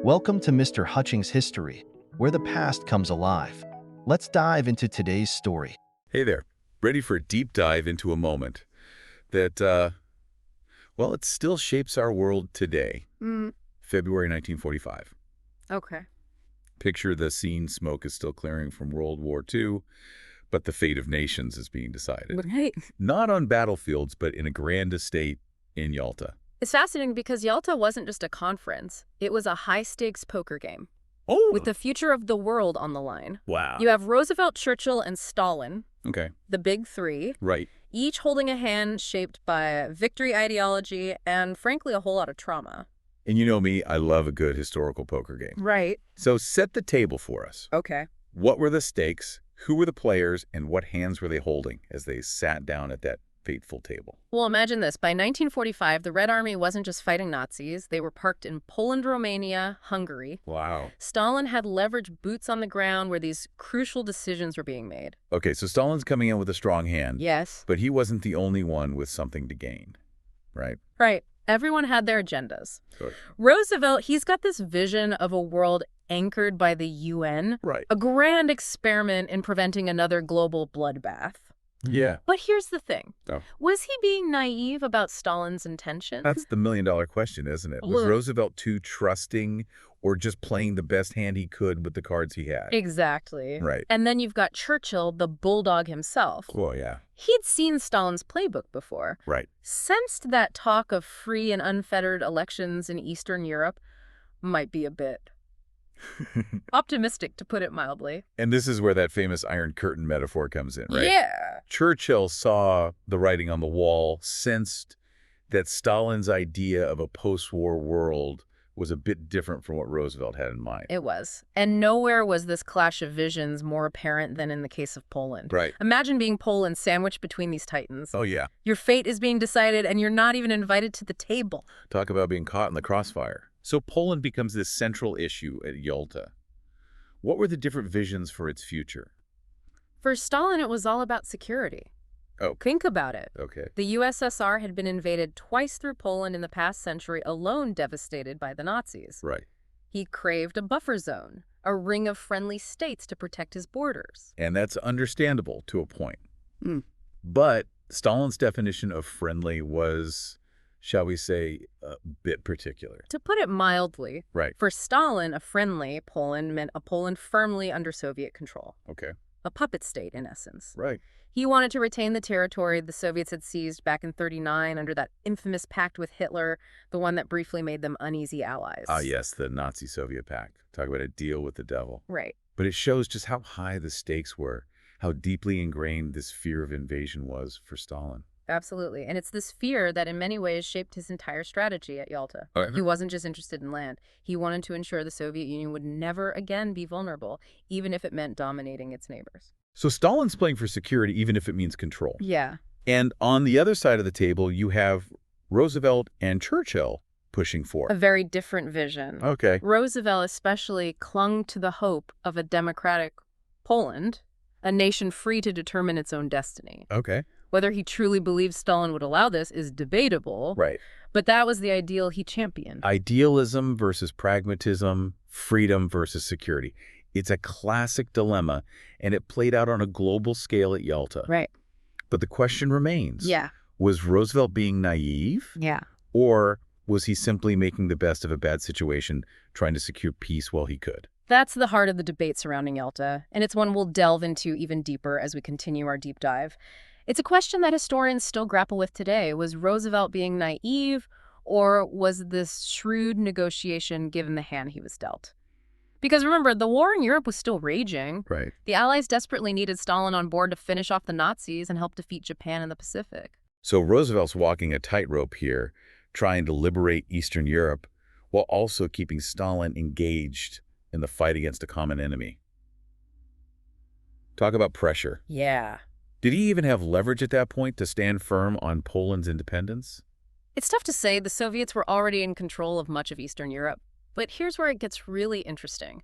Welcome to Mr. Hutchings History, where the past comes alive. Let's dive into today's story. Hey there. Ready for a deep dive into a moment that, well, it still shapes our world today. February 1945. Okay. Picture the scene: smoke is still clearing from World War II, but the fate of nations is being decided. Right. Not on battlefields, but in a grand estate in Yalta. It's fascinating because Yalta wasn't just a conference. It was a high-stakes poker game Oh! with the future of the world on the line. Wow. You have Roosevelt, Churchill, and Stalin, Okay. the big three, Right. each holding a hand shaped by victory ideology and, frankly, a whole lot of trauma. And you know me, I love a good historical poker game. Right. So set the table for us. Okay. What were the stakes? Who were the players? And what hands were they holding as they sat down at that fateful table? Well, imagine this. By 1945, the Red Army wasn't just fighting Nazis. They were parked in Poland, Romania, Hungary. Wow. Stalin had leveraged boots on the ground where these crucial decisions were being made. Okay, so Stalin's coming in with a strong hand. Yes. But he wasn't the only one with something to gain, right? Right. Everyone had their agendas. Good. Roosevelt, he's got this vision of a world anchored by the UN, Right. a grand experiment in preventing another global bloodbath. Yeah. But here's the thing. Oh. Was he being naive about Stalin's intentions? That's the million-dollar question, isn't it? Was Look. Roosevelt too trusting or just playing the best hand he could with the cards he had? Exactly. Right. And then you've got Churchill, the bulldog himself. Oh, yeah. He'd seen Stalin's playbook before, Right. sensed that talk of free and unfettered elections in Eastern Europe might be a bit optimistic, to put it mildly. And this is where that famous Iron Curtain metaphor comes in, right? Yeah. Churchill saw the writing on the wall, sensed that Stalin's idea of a post-war world was a bit different from what Roosevelt had in mind. It was. And nowhere was this clash of visions more apparent than in the case of Poland. Right. Imagine being Poland sandwiched between these titans. Oh, yeah. Your fate is being decided and you're not even invited to the table. Talk about being caught in the crossfire. So Poland becomes this central issue at Yalta. What were the different visions for its future? For Stalin, it was all about security. Oh. Think about it. Okay. The USSR had been invaded twice through Poland in the past century, alone devastated by the Nazis. Right. He craved a buffer zone, a ring of friendly states to protect his borders. And that's understandable to a point. But Stalin's definition of friendly was, shall we say, a bit particular. To put it mildly, Right. for Stalin, a friendly Poland meant a Poland firmly under Soviet control. Okay. A puppet state, in essence. Right. He wanted to retain the territory the Soviets had seized back in '39 under that infamous pact with Hitler, the one that briefly made them uneasy allies. Ah, yes, the Nazi-Soviet pact. Talk about a deal with the devil. Right. But it shows just how high the stakes were, how deeply ingrained this fear of invasion was for Stalin. Absolutely. And it's this fear that in many ways shaped his entire strategy at Yalta. Okay. He wasn't just interested in land. He wanted to ensure the Soviet Union would never again be vulnerable, even if it meant dominating its neighbors. So Stalin's playing for security, even if it means control. Yeah. And on the other side of the table, you have Roosevelt and Churchill pushing for. A very different vision. Okay. Roosevelt especially clung to the hope of a democratic Poland, a nation free to determine its own destiny. Okay. Whether he truly believed Stalin would allow this is debatable, Right. but that was the ideal he championed. Idealism versus pragmatism, freedom versus security. It's a classic dilemma, and it played out on a global scale at Yalta. Right. But the question remains. Yeah. Was Roosevelt being naive? Yeah. Or was he simply making the best of a bad situation, trying to secure peace while he could? That's the heart of the debate surrounding Yalta, and it's one we'll delve into even deeper as we continue our deep dive. It's a question that historians still grapple with today. Was Roosevelt being naive, or was this shrewd negotiation given the hand he was dealt? Because remember, the war in Europe was still raging. Right. The Allies desperately needed Stalin on board to finish off the Nazis and help defeat Japan in the Pacific. So Roosevelt's walking a tightrope here, trying to liberate Eastern Europe, while also keeping Stalin engaged in the fight against a common enemy. Talk about pressure. Yeah. Did he even have leverage at that point to stand firm on Poland's independence? It's tough to say. The Soviets were already in control of much of Eastern Europe. But here's where it gets really interesting.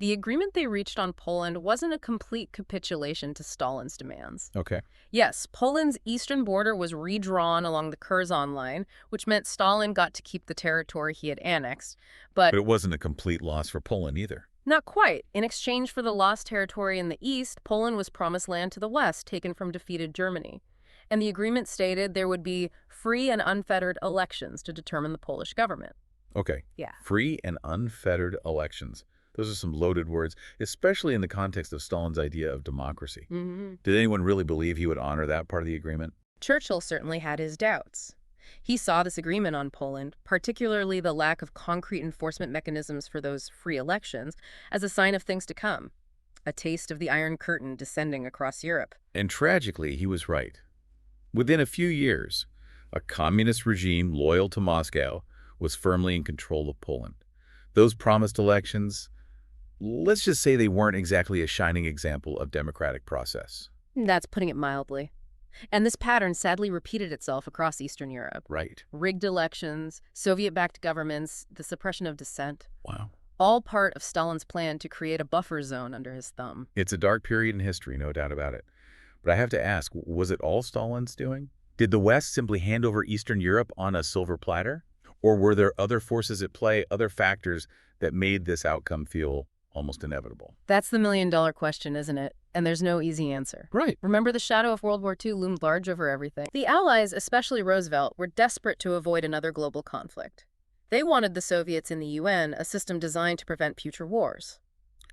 The agreement they reached on Poland wasn't a complete capitulation to Stalin's demands. Okay. Yes, Poland's eastern border was redrawn along the Curzon line, which meant Stalin got to keep the territory he had annexed, but But it wasn't a complete loss for Poland either. not quite. In exchange for the lost territory in the east, Poland was promised land to the west, taken from defeated Germany. And the agreement stated there would be free and unfettered elections to determine the Polish government. Okay. Yeah. Free and unfettered elections. Those are some loaded words, especially in the context of Stalin's idea of democracy. Did anyone really believe he would honor that part of the agreement? Churchill certainly had his doubts. He saw this agreement on Poland, particularly the lack of concrete enforcement mechanisms for those free elections, as a sign of things to come. A taste of the Iron Curtain descending across Europe. And tragically, he was right. Within a few years, a communist regime loyal to Moscow was firmly in control of Poland. Those promised elections, let's just say they weren't exactly a shining example of democratic process. That's putting it mildly. And this pattern sadly repeated itself across Eastern Europe. Right. Rigged elections, Soviet-backed governments, the suppression of dissent. Wow. All part of Stalin's plan to create a buffer zone under his thumb. It's a dark period in history, no doubt about it. But I have to ask, was it all Stalin's doing? Did the West simply hand over Eastern Europe on a silver platter? Or were there other forces at play, other factors that made this outcome feel almost inevitable? That's the million-dollar question, isn't it? And there's no easy answer. Right. Remember, the shadow of World War II loomed large over everything. The Allies, especially Roosevelt, were desperate to avoid another global conflict. They wanted the Soviets in the UN, a system designed to prevent future wars.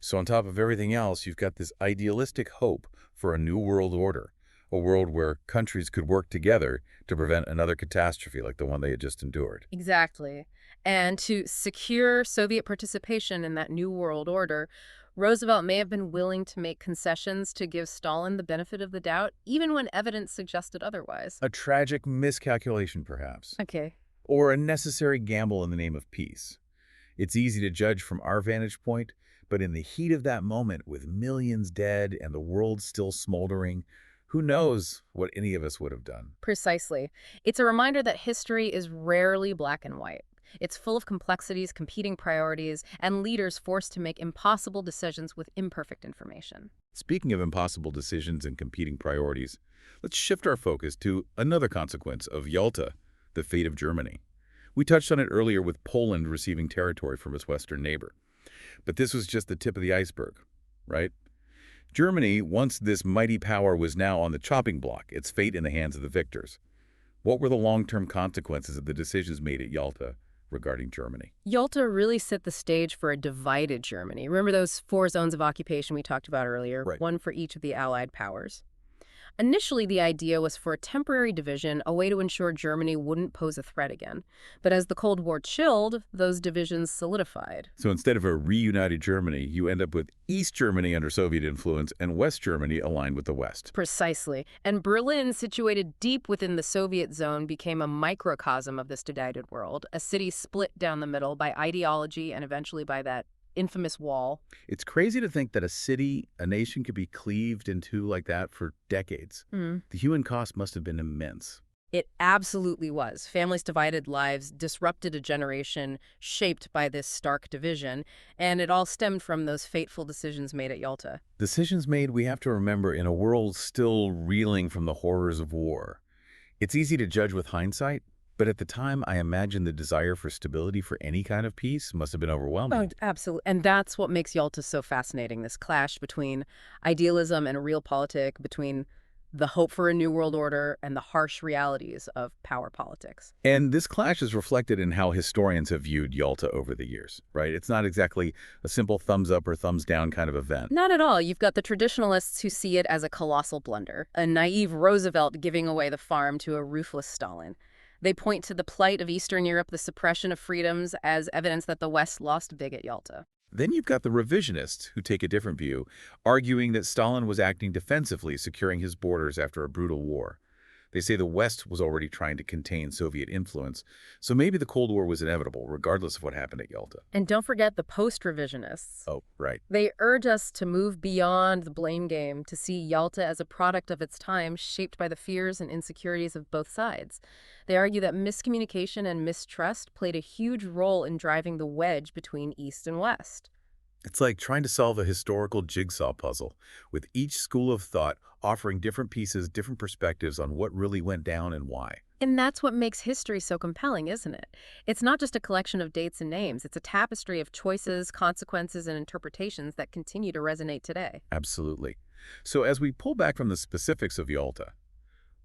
So on top of everything else, you've got this idealistic hope for a new world order, a world where countries could work together to prevent another catastrophe like the one they had just endured. Exactly. And to secure Soviet participation in that new world order, Roosevelt may have been willing to make concessions to give Stalin the benefit of the doubt, even when evidence suggested otherwise. A tragic miscalculation, perhaps. Okay. Or a necessary gamble in the name of peace. It's easy to judge from our vantage point, but in the heat of that moment, with millions dead and the world still smoldering, who knows what any of us would have done? Precisely. It's a reminder that history is rarely black and white. It's full of complexities, competing priorities, and leaders forced to make impossible decisions with imperfect information. Speaking of impossible decisions and competing priorities, let's shift our focus to another consequence of Yalta, the fate of Germany. We touched on it earlier with Poland receiving territory from its western neighbor. But this was just the tip of the iceberg, right? Germany, once this mighty power, was now on the chopping block, its fate in the hands of the victors. What were the long-term consequences of the decisions made at Yalta regarding Germany? Yalta really set the stage for a divided Germany. Remember those 4 zones of occupation we talked about earlier? Right. One for each of the Allied powers. Initially, the idea was for a temporary division, a way to ensure Germany wouldn't pose a threat again. But as the Cold War chilled, those divisions solidified. So instead of a reunited Germany, you end up with East Germany under Soviet influence and West Germany aligned with the West. Precisely. And Berlin, situated deep within the Soviet zone, became a microcosm of this divided world, a city split down the middle by ideology and eventually by that infamous wall. It's crazy to think that a city, a nation could be cleaved in two like that for decades. The human cost must have been immense. It absolutely was. Families divided, lives disrupted, a generation shaped by this stark division, and it all stemmed from those fateful decisions made at Yalta. Decisions made, we have to remember, in a world still reeling from the horrors of war. It's easy to judge with hindsight, but at the time, I imagine the desire for stability for any kind of peace must have been overwhelming. Oh, absolutely. And that's what makes Yalta so fascinating, this clash between idealism and realpolitik, between the hope for a new world order and the harsh realities of power politics. And this clash is reflected in how historians have viewed Yalta over the years, right? It's not exactly a simple thumbs up or thumbs down kind of event. Not at all. You've got the traditionalists who see it as a colossal blunder, a naive Roosevelt giving away the farm to a ruthless Stalin. They point to the plight of Eastern Europe, the suppression of freedoms, as evidence that the West lost big at Yalta. Then you've got the revisionists who take a different view, arguing that Stalin was acting defensively, securing his borders after a brutal war. They say the West was already trying to contain Soviet influence, so maybe the Cold War was inevitable, regardless of what happened at Yalta. And don't forget the post-revisionists. Oh, right. They urge us to move beyond the blame game, to see Yalta as a product of its time, shaped by the fears and insecurities of both sides. They argue that miscommunication and mistrust played a huge role in driving the wedge between East and West. It's like trying to solve a historical jigsaw puzzle, with each school of thought offering different pieces, different perspectives on what really went down and why. And that's what makes history so compelling, isn't it? It's not just a collection of dates and names. It's a tapestry of choices, consequences, and interpretations that continue to resonate today. Absolutely. So as we pull back from the specifics of Yalta,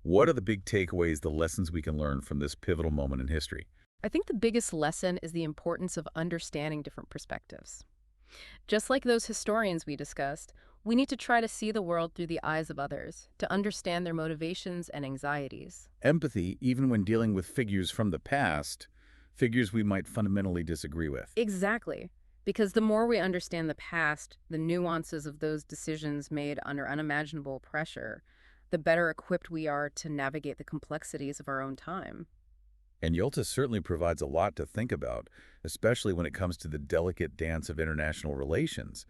what are the big takeaways, the lessons we can learn from this pivotal moment in history? I think the biggest lesson is the importance of understanding different perspectives. Just like those historians we discussed, we need to try to see the world through the eyes of others, to understand their motivations and anxieties. Empathy, even when dealing with figures from the past, figures we might fundamentally disagree with. Exactly. Because the more we understand the past, the nuances of those decisions made under unimaginable pressure, the better equipped we are to navigate the complexities of our own time. And Yalta certainly provides a lot to think about, especially when it comes to the delicate dance of international relations,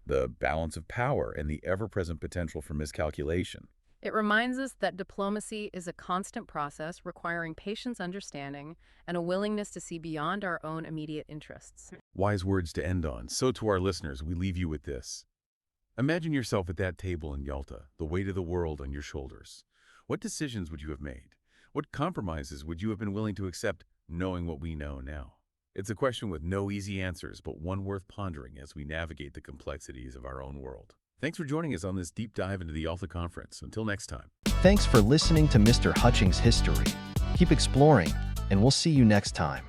the balance of power, and the ever-present potential for miscalculation. It reminds us that diplomacy is a constant process requiring patience, understanding, and a willingness to see beyond our own immediate interests. Wise words to end on. So to our listeners, we leave you with this. Imagine yourself at that table in Yalta, the weight of the world on your shoulders. What decisions would you have made? What compromises would you have been willing to accept, knowing what we know now? It's a question with no easy answers, but one worth pondering as we navigate the complexities of our own world. Thanks for joining us on this deep dive into the Yalta Conference. Until next time. Thanks for listening to Mr. Hutchings History. Keep exploring, and we'll see you next time.